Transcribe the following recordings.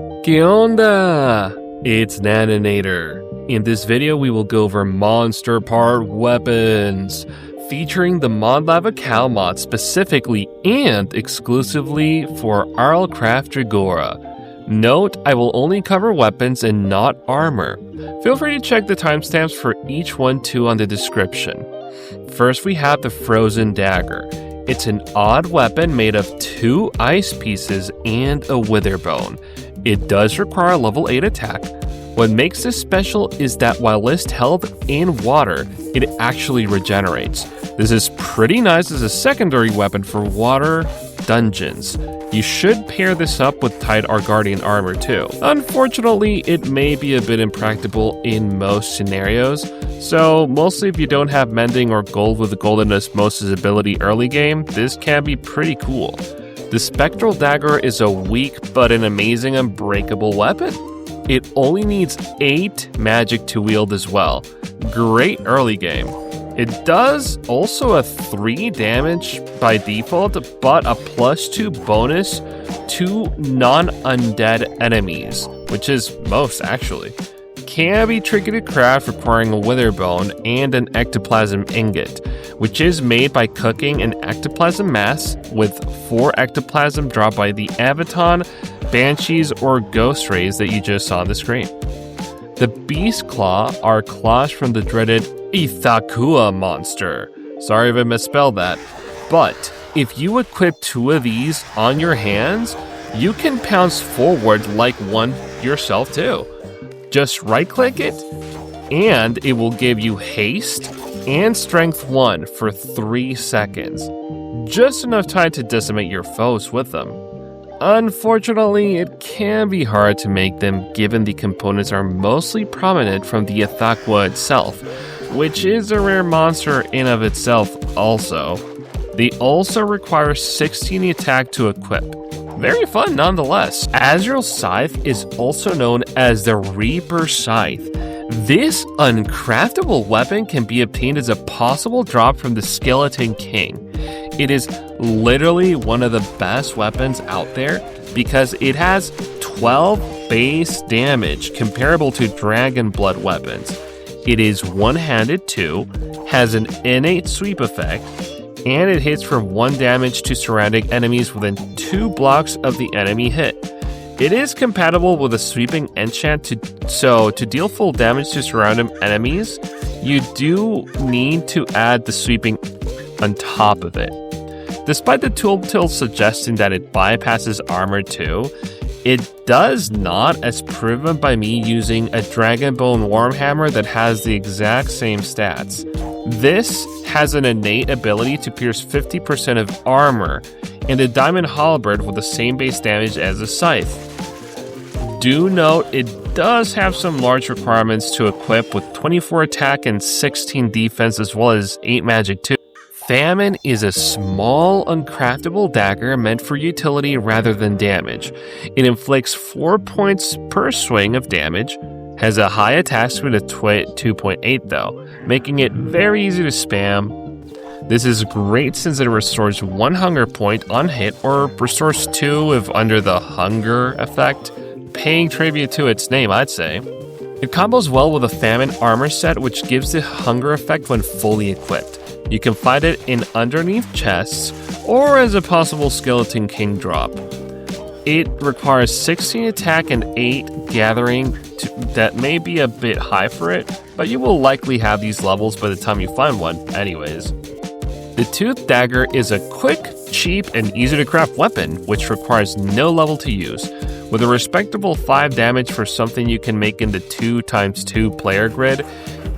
¿Qué onda? It's Naninator. In this video, we will go over monster part weapons, featuring the Mod Lava Cow mod specifically and exclusively for RLCraft Dregora. Note, I will only cover weapons and not armor. Feel free to check the timestamps for each one too on the description. First, we have the Frozen Dagger. It's an odd weapon made of 2 ice pieces and a wither bone. It does require a level 8 attack. What makes this special is that while list held in water, it actually regenerates. This is pretty nice as a secondary weapon for water dungeons. You should pair this up with Tide or Guardian armor too. Unfortunately, it may be a bit impractical in most scenarios, so mostly if you don't have Mending or Gold with the Golden Osmosis ability early game, this can be pretty cool. The Spectral Dagger is a weak but an amazing unbreakable weapon. It only needs 8 magic to wield as well. Great early game. It does also a 3 damage by default, but a +2 bonus to non-undead enemies, which is most actually. Can be tricky to craft, requiring a wither bone and an ectoplasm ingot, which is made by cooking an ectoplasm mass with 4 ectoplasm dropped by the Avaton, Banshees, or Ghost Rays that you just saw on the screen. The Beast Claw are claws from the dreaded Ithakua monster. Sorry if I misspelled that. But if you equip 2 of these on your hands, you can pounce forward like one yourself too. Just right click it and it will give you haste and strength 1 for 3 seconds. Just enough time to decimate your foes with them. Unfortunately, it can be hard to make them given the components are mostly prominent from the Ithakua itself, which is a rare monster in of itself also. They also require 16 attack to equip. Very fun nonetheless. Azrael's Scythe is also known as the Reaper Scythe. This uncraftable weapon can be obtained as a possible drop from the Skeleton King. It is literally one of the best weapons out there because it has 12 base damage comparable to Dragon Blood weapons. It is one-handed too, has an innate sweep effect, and it hits for 1 damage to surrounding enemies within 2 blocks of the enemy hit. It is compatible with a sweeping enchant, so to deal full damage to surrounding enemies, you do need to add the sweeping on top of it. Despite the tooltip suggesting that it bypasses armor too, it does not, as proven by me using a Dragonbone Warhammer that has the exact same stats. This has an innate ability to pierce 50% of armor, and a Diamond Halberd with the same base damage as a Scythe. Do note it does have some large requirements to equip with 24 attack and 16 defense as well as 8 magic too. Famine is a small, uncraftable dagger meant for utility rather than damage. It inflicts 4 points per swing of damage, has a high attack speed of 2.8 though, making it very easy to spam. This is great since it restores 1 hunger point on hit or restores 2 if under the hunger effect, paying tribute to its name, I'd say. It combos well with a Famine armor set, which gives the hunger effect when fully equipped. You can find it in underneath chests or as a possible Skeleton King drop. It requires 16 attack and 8 gathering that may be a bit high for it, but you will likely have these levels by the time you find one anyways. The Tooth Dagger is a quick, cheap, and easy to craft weapon which requires no level to use. With a respectable 5 damage for something you can make in the 2x2 player grid,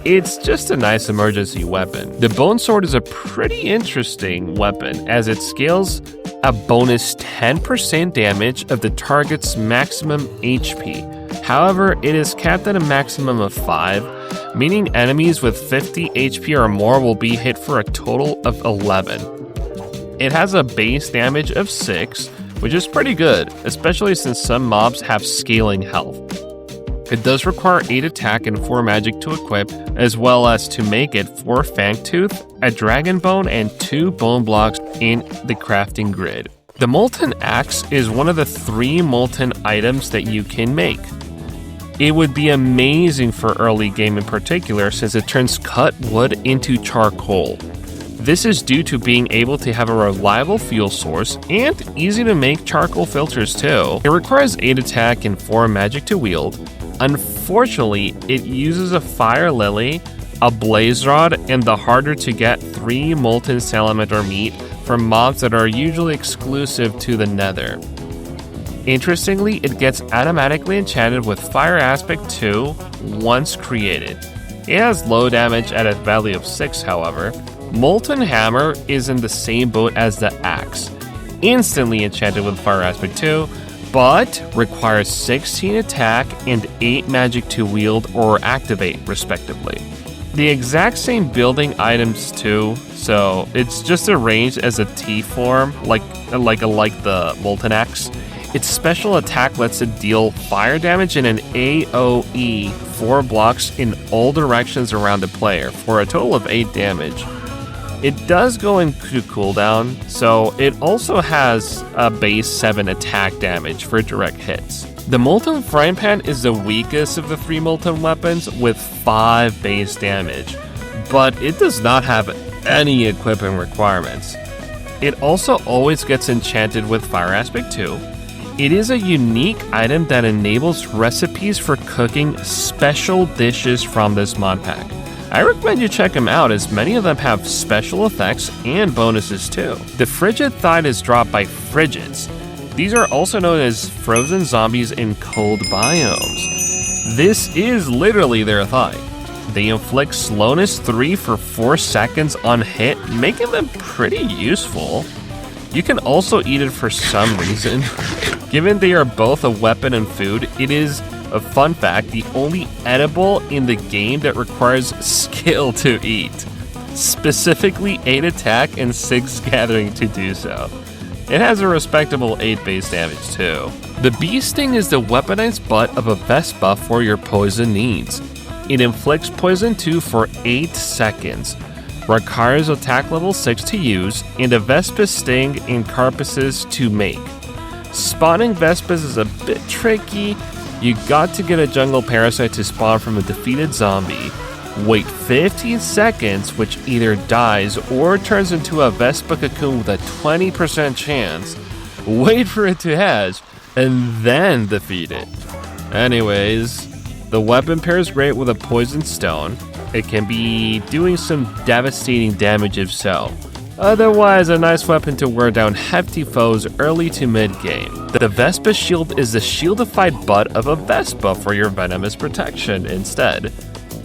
it's just a nice emergency weapon. The Bone Sword is a pretty interesting weapon as it scales a bonus 10% damage of the target's maximum HP. However, it is capped at a maximum of 5, meaning enemies with 50 HP or more will be hit for a total of 11. It has a base damage of 6, which is pretty good, especially since some mobs have scaling health. It does require 8 attack and 4 magic to equip, as well as to make it 4 Fangtooth, a Dragon Bone, and 2 bone blocks in the crafting grid. The Molten Axe is one of the 3 molten items that you can make. It would be amazing for early game in particular since it turns cut wood into charcoal. This is due to being able to have a reliable fuel source and easy to make charcoal filters too. It requires 8 attack and 4 magic to wield. Unfortunately, it uses a fire lily, a blaze rod, and the harder to get 3 molten salamander meat from mobs that are usually exclusive to the nether. Interestingly, it gets automatically enchanted with Fire Aspect 2 once created. It has low damage at a value of 6, however. Molten Hammer is in the same boat as the Axe, instantly enchanted with Fire Aspect 2, but requires 16 attack and 8 magic to wield or activate, respectively. The exact same building items too, so it's just arranged as a T form, like the Molten Axe. Its special attack lets it deal fire damage in an AoE 4 blocks in all directions around the player for a total of 8 damage. It does go into cooldown, so it also has a base 7 attack damage for direct hits. The Molten Frypan is the weakest of the 3 molten weapons with 5 base damage, but it does not have any equipping requirements. It also always gets enchanted with Fire Aspect 2. It is a unique item that enables recipes for cooking special dishes from this mod pack. I recommend you check them out as many of them have special effects and bonuses too. The Frigid Thigh is dropped by Frigids. These are also known as frozen zombies in cold biomes. This is literally their thigh. They inflict slowness 3 for 4 seconds on hit, making them pretty useful. You can also eat it for some reason. Given they are both a weapon and food, it is, a fun fact, the only edible in the game that requires skill to eat. Specifically 8 attack and 6 gathering to do so. It has a respectable 8 base damage too. The bee sting is the weaponized butt of a Vespa for your poison needs. It inflicts poison 2 for 8 seconds. Requires attack level 6 to use, and a Vespa sting and carapaces to make. Spawning Vespas is a bit tricky. You got to get a jungle parasite to spawn from a defeated zombie. Wait 15 seconds, which either dies or turns into a Vespa cocoon with a 20% chance. Wait for it to hatch, and then defeat it. Anyways, the weapon pairs great with a poison stone. It can be doing some devastating damage if so. Otherwise, a nice weapon to wear down hefty foes early to mid-game. The Vespa Shield is the shieldified butt of a Vespa for your venomous protection instead.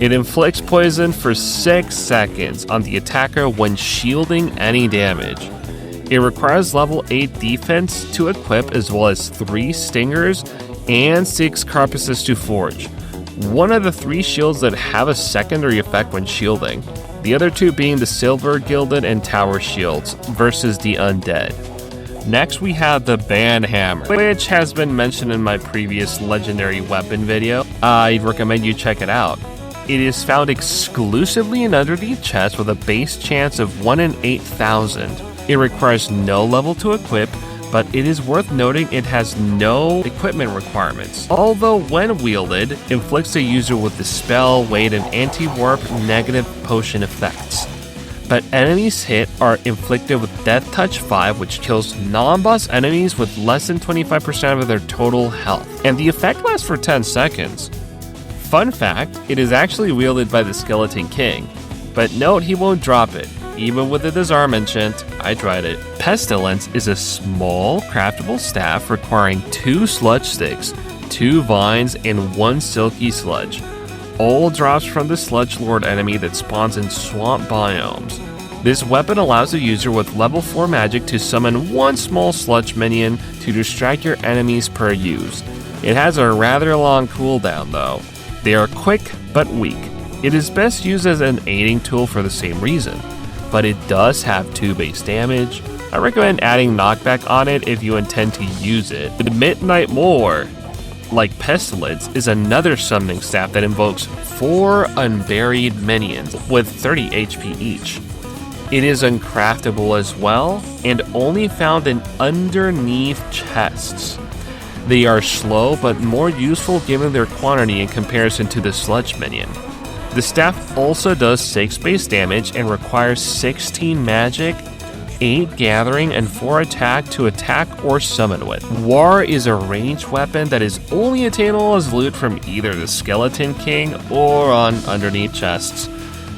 It inflicts poison for 6 seconds on the attacker when shielding any damage. It requires level 8 defense to equip as well as 3 stingers and 6 carapaces to forge. One of the 3 shields that have a secondary effect when shielding. The other 2 being the Silver Gilded and Tower Shields versus the Undead. Next we have the Ban Hammer, which has been mentioned in my previous legendary weapon video. I'd recommend you check it out. It is found exclusively in underneath chests with a base chance of 1 in 8,000. It requires no level to equip, but it is worth noting it has no equipment requirements. Although when wielded, inflicts the user with Dispel, Weight, and Anti-Warp negative potion effects. But enemies hit are inflicted with Death Touch 5, which kills non-boss enemies with less than 25% of their total health, and the effect lasts for 10 seconds. Fun fact, it is actually wielded by the Skeleton King, but note he won't drop it. Even with the disarm enchant, I tried it. Pestilence is a small, craftable staff requiring 2 sludge sticks, 2 vines, and 1 silky sludge. All drops from the Sludge Lord enemy that spawns in swamp biomes. This weapon allows the user with level 4 magic to summon 1 small sludge minion to distract your enemies per use. It has a rather long cooldown though. They are quick but weak. It is best used as an aiding tool for the same reason, but it does have 2 base damage. I recommend adding knockback on it if you intend to use it. The Midnight Moor, like Pestilence, is another summoning staff that invokes 4 unburied minions with 30 HP each. It is uncraftable as well, and only found in underneath chests. They are slow, but more useful given their quantity in comparison to the sludge minion. The staff also does 6 base damage and requires 16 magic, 8 gathering, and 4 attack to attack or summon with. War is a ranged weapon that is only attainable as loot from either the Skeleton King or on underneath chests.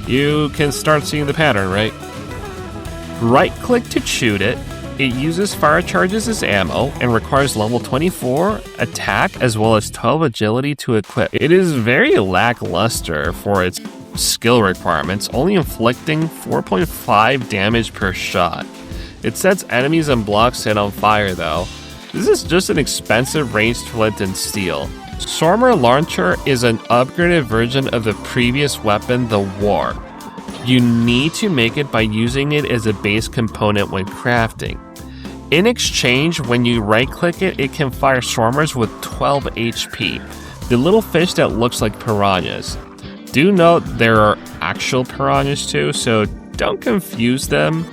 You can start seeing the pattern, right? Right-click to shoot it. It uses fire charges as ammo and requires level 24 attack as well as 12 agility to equip. It is very lackluster for its skill requirements, only inflicting 4.5 damage per shot. It sets enemies and blocks set on fire though. This is just an expensive ranged flint and steel. Stormer Launcher is an upgraded version of the previous weapon, the War. You need to make it by using it as a base component when crafting. In exchange, when you right-click it, it can fire swarmers with 12 HP, the little fish that looks like piranhas. Do note there are actual piranhas too, so don't confuse them.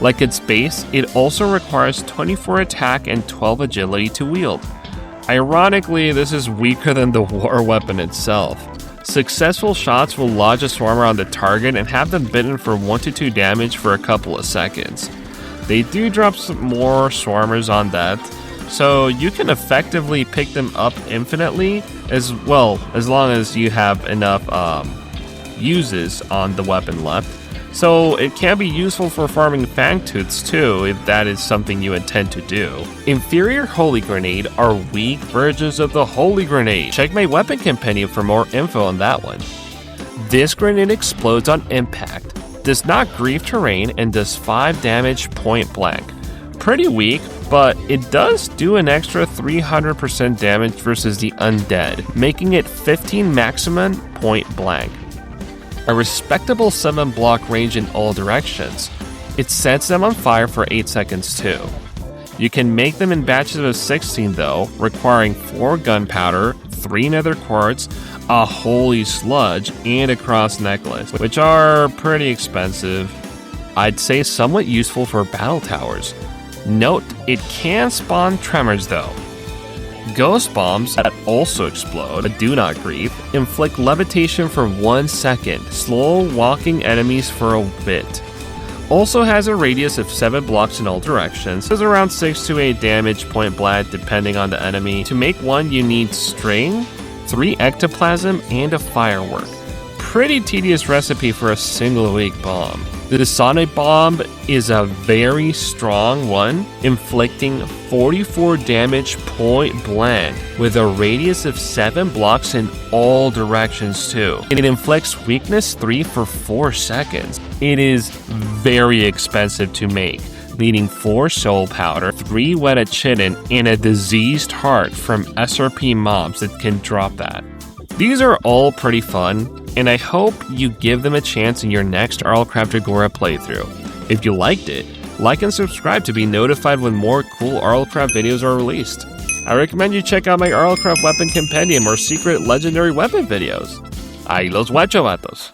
Like its base, it also requires 24 attack and 12 agility to wield. Ironically, this is weaker than the war weapon itself. Successful shots will lodge a swarmer on the target and have them bitten for 1 to 2 damage for a couple of seconds. They do drop some more swarmers on that, so you can effectively pick them up infinitely as well, as long as you have enough uses on the weapon left. So it can be useful for farming Fangtooths too, if that is something you intend to do. Inferior Holy Grenade are weak versions of the Holy Grenade. Check my weapon compendium for more info on that one. This grenade explodes on impact, does not grieve terrain, and does 5 damage point blank. Pretty weak, but it does do an extra 300% damage versus the Undead, making it 15 maximum point blank. A respectable 7 block range in all directions. It sets them on fire for 8 seconds too. You can make them in batches of 16 though, requiring 4 gunpowder, 3 nether quartz, a holy sludge, and a cross necklace, which are pretty expensive. I'd say somewhat useful for battle towers. Note, it can spawn tremors though. Ghost bombs that also explode but do not grieve inflict levitation for 1 second, slow walking enemies for a bit. Also has a radius of 7 blocks in all directions, does around 6 to 8 damage point blank depending on the enemy. To make one you need string, 3 ectoplasm, and a firework. Pretty tedious recipe for a single weak bomb. The Sonic Bomb is a very strong one, inflicting 44 damage point blank with a radius of 7 blocks in all directions too. It inflicts weakness 3 for 4 seconds. It is very expensive to make, needing 4 soul powder, 3 wet chitin, and a diseased heart from SRP mobs that can drop that. These are all pretty fun, and I hope you give them a chance in your next RLCraft Dregora playthrough. If you liked it, like and subscribe to be notified when more cool RLCraft videos are released. I recommend you check out my RLCraft weapon compendium or secret legendary weapon videos. Ahí los guacho vatos.